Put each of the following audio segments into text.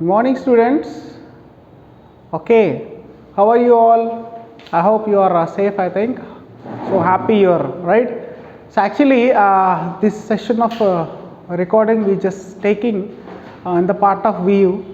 Morning, students. Okay, how are you all? I hope you are safe. I think so. Happy you are, right? So actually, this session of recording we just taking in the part of view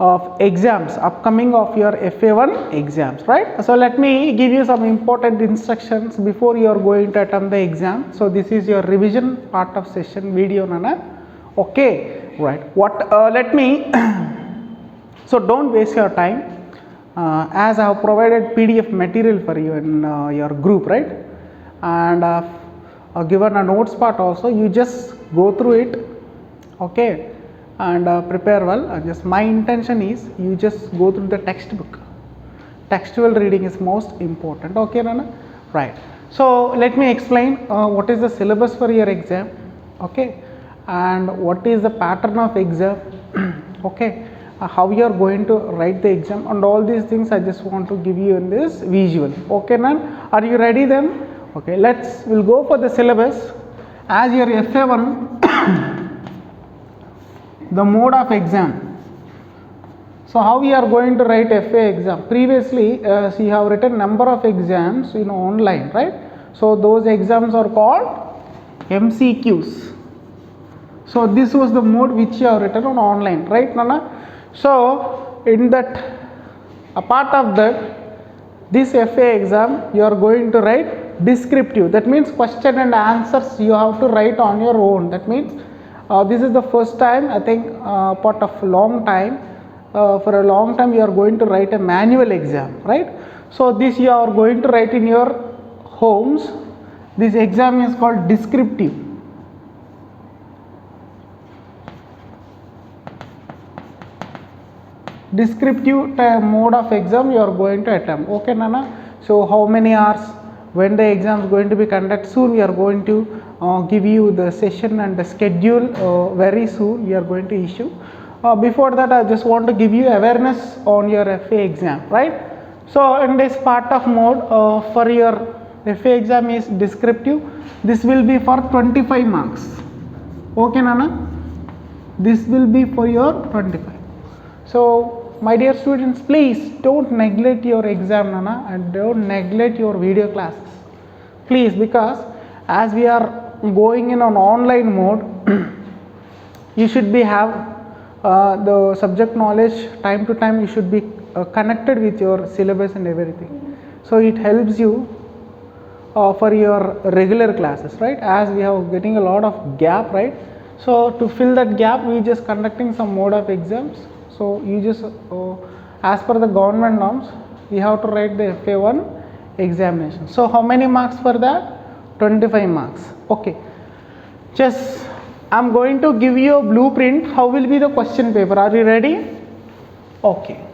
of exams, upcoming of your FA1 exams, right? So let me give you some important instructions before you are going to attempt the exam. So this is your revision part of session video, Nana. Okay, right? Let me. So don't waste your time, as I have provided PDF material for you in your group, right? And given a notes part also. You just go through it, okay, and prepare well. Just my intention is you just go through the textbook. Textual reading is most important, okay, Nana? Right. So let me explain what is the syllabus for your exam, okay, and what is the pattern of exam, okay, how you are going to write the exam, and all these things I just want to give you in this visual, okay, Nana? Are you ready then? Okay, we'll go for the syllabus. As your FA1, the mode of exam. So how we are going to write FA exam? Previously, we have written number of exams in online, right? So those exams are called MCQs. So this was the mode which you have written on online, right, Nana? So in that, a part of that, this FA exam you are going to write descriptive. That means question and answers you have to write on your own. That means this is the first time, I think, part of long time. For a long time you are going to write a manual exam, right? So this you are going to write in your homes. This exam is called descriptive. Descriptive mode of exam you are going to attempt, okay, Nana? So how many hours, when the exam is going to be conducted? Soon we are going to give you the session and the schedule. Very soon we are going to issue. Before that, I just want to give you awareness on your FA exam, right? So in this part of mode, for your FA exam is descriptive. This will be for 25 marks, okay, Nana? This will be for your 25. So my dear students, please don't neglect your exam, Nana, and don't neglect your video classes, please, because as we are going in an online mode, you should be have the subject knowledge time to time. You should be connected with your syllabus and everything. So it helps you for your regular classes, right? As we have getting a lot of gap, right? So to fill that gap, we just conducting some mode of exams. So you just as per the government norms, we have to write the FA1 examination. So how many marks for that? 25 marks, okay. Just I'm going to give you a blueprint. How will be the question paper? Are you ready? Okay.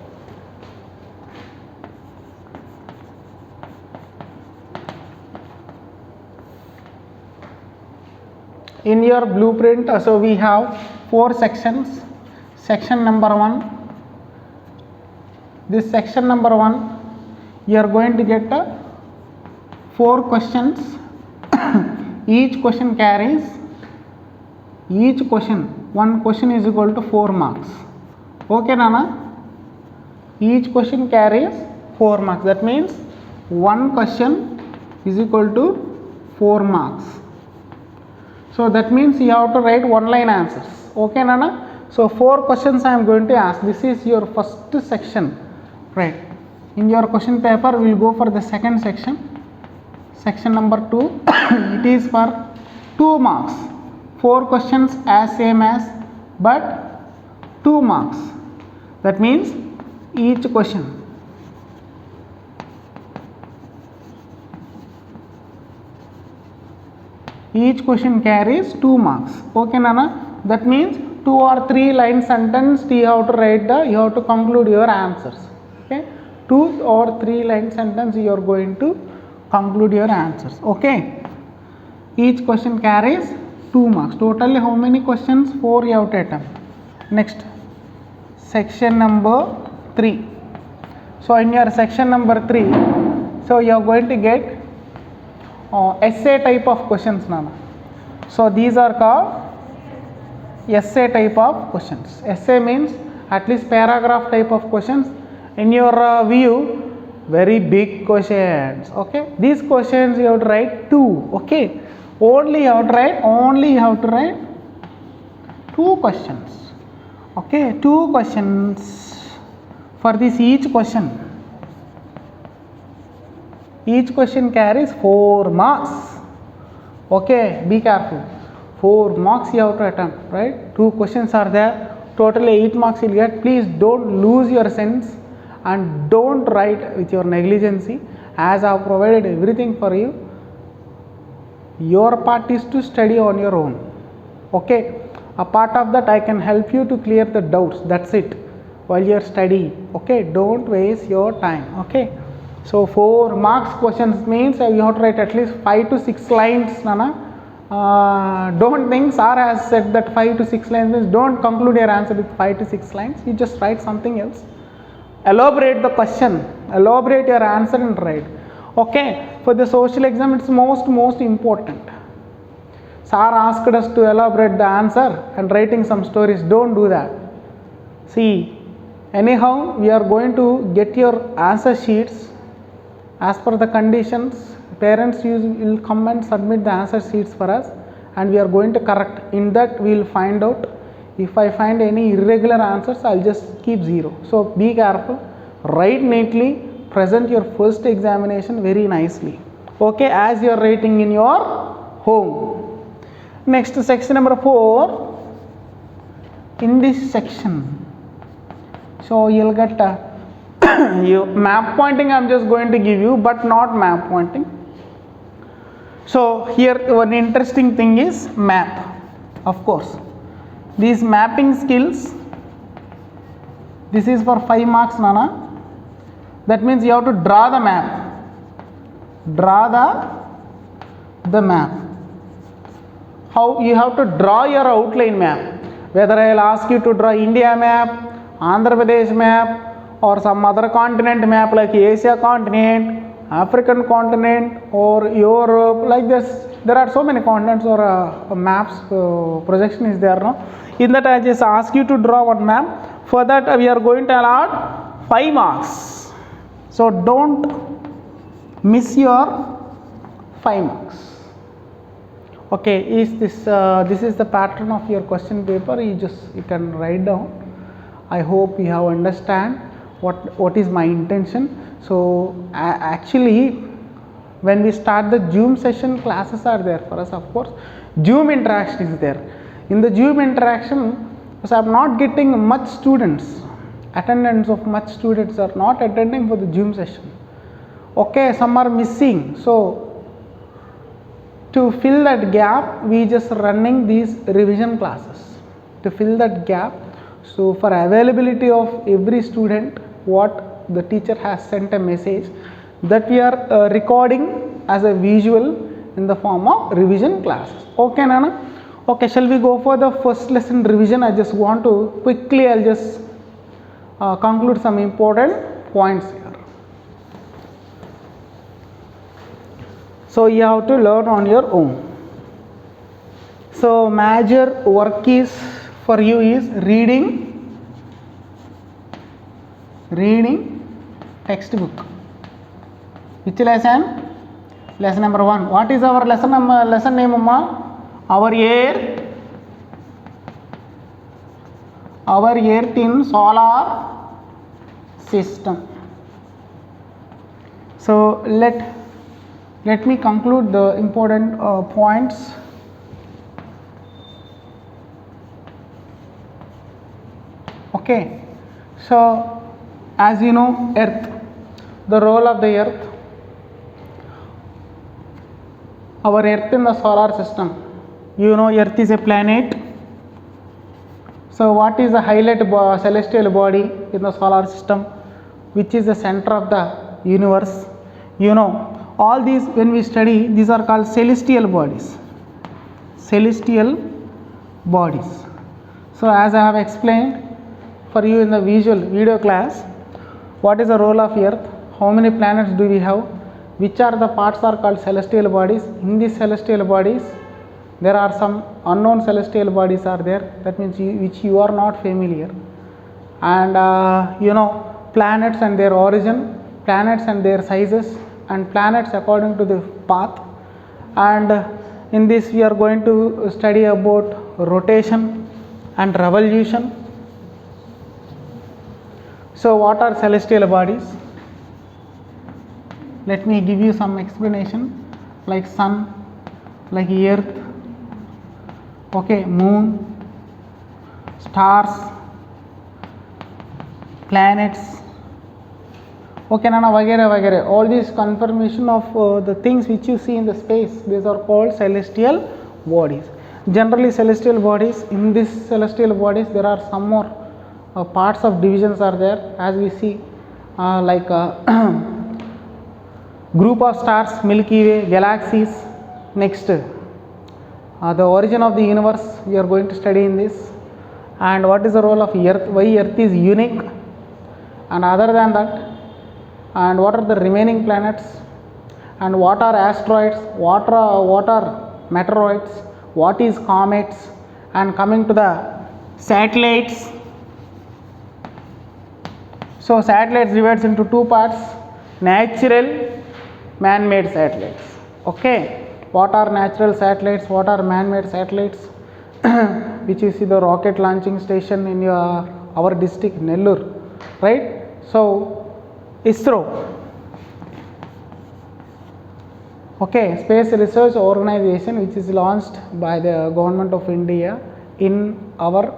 In your blueprint, so we have 4 sections. Section number 1. This section number 1, you are going to get 4 questions. Each question carries, one question is equal to 4 marks. Okay, Nana? Each question carries 4 marks. That means one question is equal to 4 marks. So that means you have to write 1-line answers. Okay, Nana? So 4 questions I am going to ask. This is your first section, right? In your question paper, we will go for the second section. Section number 2, it is for 2 marks. 4 questions as same as, but 2 marks. That means each question. Each question carries 2 marks. Okay, Nana? That means 2 or 3 line sentence you have to write you have to conclude your answers. Okay, 2 or 3 line sentence you are going to conclude your answers. Okay, each question carries 2 marks. Totally how many questions? 4 you have to attempt. Next, section number 3. So in your section number 3, so you are going to get essay type of questions, Nana. So these are called essay type of questions. Essay means at least paragraph type of questions. In your view, very big questions. Okay, these questions you have to write 2. Okay, only you have to write 2 questions. Okay, 2 questions for this each question. Each question carries 4 marks. Okay, be careful. 4 marks you have to attempt, right? 2 questions are there, totally 8 marks you will get. Please don't lose your sense and don't write with your negligency, as I have provided everything for you. Your part is to study on your own. Okay, a part of that I can help you to clear the doubts, that's it, while you are studying. Okay, don't waste your time. Okay, so 4 marks questions means you have to write at least 5 to 6 lines, Nana. Don't think sir has said that 5 to 6 lines means don't conclude your answer with 5 to 6 lines. You just write something else. Elaborate the question, elaborate your answer and write. Okay, for the social exam it's most important. Sir asked us to elaborate the answer and writing some stories. Don't do that. See, anyhow we are going to get your answer sheets as per the conditions. Parents will come and submit the answer sheets for us and we are going to correct. In that we will find out. If I find any irregular answers, I will just keep 0. So be careful, write neatly, present your first examination very nicely. Okay, as you are writing in your home. Next, section number 4. In this section, so you will get map pointing I am just going to give you, but not map pointing. So here one interesting thing is map, of course. These mapping skills, this is for 5 marks, Nana. That means you have to draw the map. Draw the map. How you have to draw your outline map. Whether I will ask you to draw India map, Andhra Pradesh map, or some other continent map like Asia continent, African continent, or Europe, like this. There are so many continents or maps, projection is there, no? In that I just ask you to draw one map. For that we are going to allot 5 marks. So don't miss your 5 marks. Okay, is this this is the pattern of your question paper. You can write down. I hope you have understand what is my intention. So actually when we start the Zoom session, classes are there for us, of course. Zoom interaction is there. In the Zoom interaction, so I am not getting much students, attendance of much students are not attending for the Zoom session. Okay, some are missing. So to fill that gap, we just running these revision classes to fill that gap. So for availability of every student, what the teacher has sent a message that we are recording as a visual in the form of revision classes. Okay, Nana? Okay, shall we go for the first lesson revision? I just want to quickly, I'll just conclude some important points here. So you have to learn on your own. So major work is for you is reading textbook. Which lesson? Lesson number 1. What is our lesson name, Amma? Our Earth in solar system. So let me conclude the important points. Okay, so as you know, Earth, the role of the Earth, our Earth in the solar system. You know, Earth is a planet. So what is the highlight celestial body in the solar system, which is the center of the universe? You know, all these when we study, these are called celestial bodies. Celestial bodies. So as I have explained for you in the video class, what is the role of Earth? How many planets do we have? Which are the parts are called celestial bodies? In these celestial bodies, there are some unknown celestial bodies are there. That means which you are not familiar. and planets and their origin, planets and their sizes, and planets according to the path. And in this we are going to study about rotation and revolution. So what are celestial bodies? Let me give you some explanation, like sun, like earth, okay, moon, stars, planets, okay nana, vagere, all these confirmation of the things which you see in the space, these are called celestial bodies. Generally celestial bodies, in this celestial bodies there are some more parts of divisions are there, as we see like group of stars, Milky Way, galaxies. Next the origin of the universe we are going to study in this, and what is the role of earth, why earth is unique, and other than that, and what are the remaining planets, and what are asteroids, what are meteoroids, what is comets, and coming to the satellites. So satellites divides into two parts, natural, man-made satellites. Okay, what are natural satellites, what are man-made satellites? Which you see the rocket launching station in our district Nellore, right? So ISRO, okay, Space Research Organization, which is launched by the government of India in our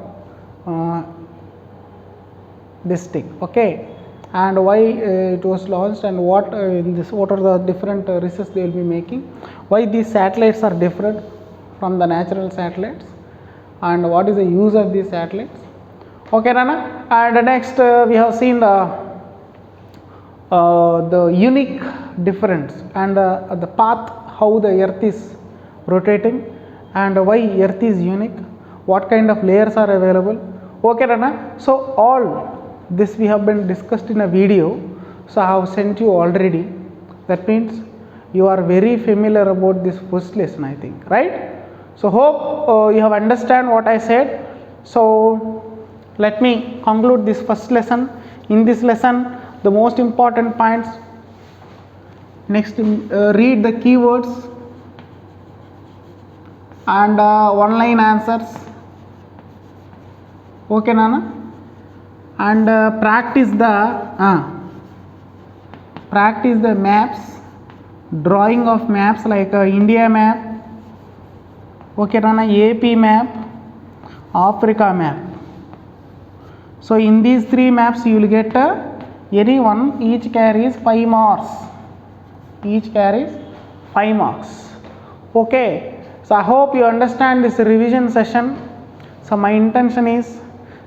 district, okay, and why it was launched, and what in this, what are the different research they will be making, why these satellites are different from the natural satellites, and what is the use of these satellites. Okay Nana, and next we have seen the unique difference and the path how the earth is rotating and why earth is unique, what kind of layers are available. Okay Rana, so all this we have been discussed in a video, so I have sent you already. That means you are very familiar about this first lesson, I think, right? So hope you have understand what I said. So let me conclude this first lesson. In this lesson, the most important points, next read the keywords and one line answers, okay Nana, and practice the maps, drawing of maps like India map, okay Nana, AP map, Africa map. So in these three maps you will get any one, each carries 5 marks, each carries 5 marks. Okay, so I hope you understand this revision session. So my intention is,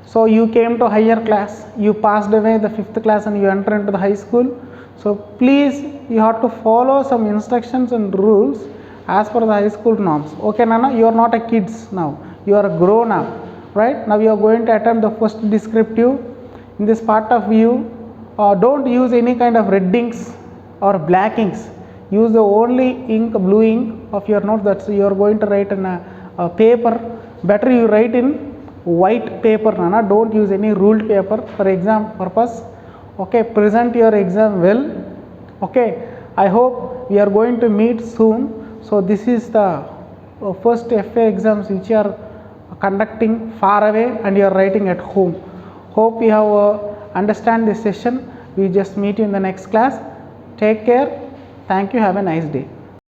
so you came to higher class, you passed away the 5th class and you enter into the high school. So please you have to follow some instructions and rules as per the high school norms. Okay Nana, you are not a kids now, you are grown up, right? Now you are going to attempt the first descriptive. In this part of view, don't use any kind of red inks or black inks, use the only ink, blue ink of your note that you are going to write in a paper. Better you write in white paper Nana, don't use any ruled paper for exam purpose. Okay, present your exam well. Okay, I hope we are going to meet soon. So this is the first FA exams which you are conducting far away and you are writing at home. Hope you have understand this session. We just meet you in the next class. Take care. Thank you. Have a nice day.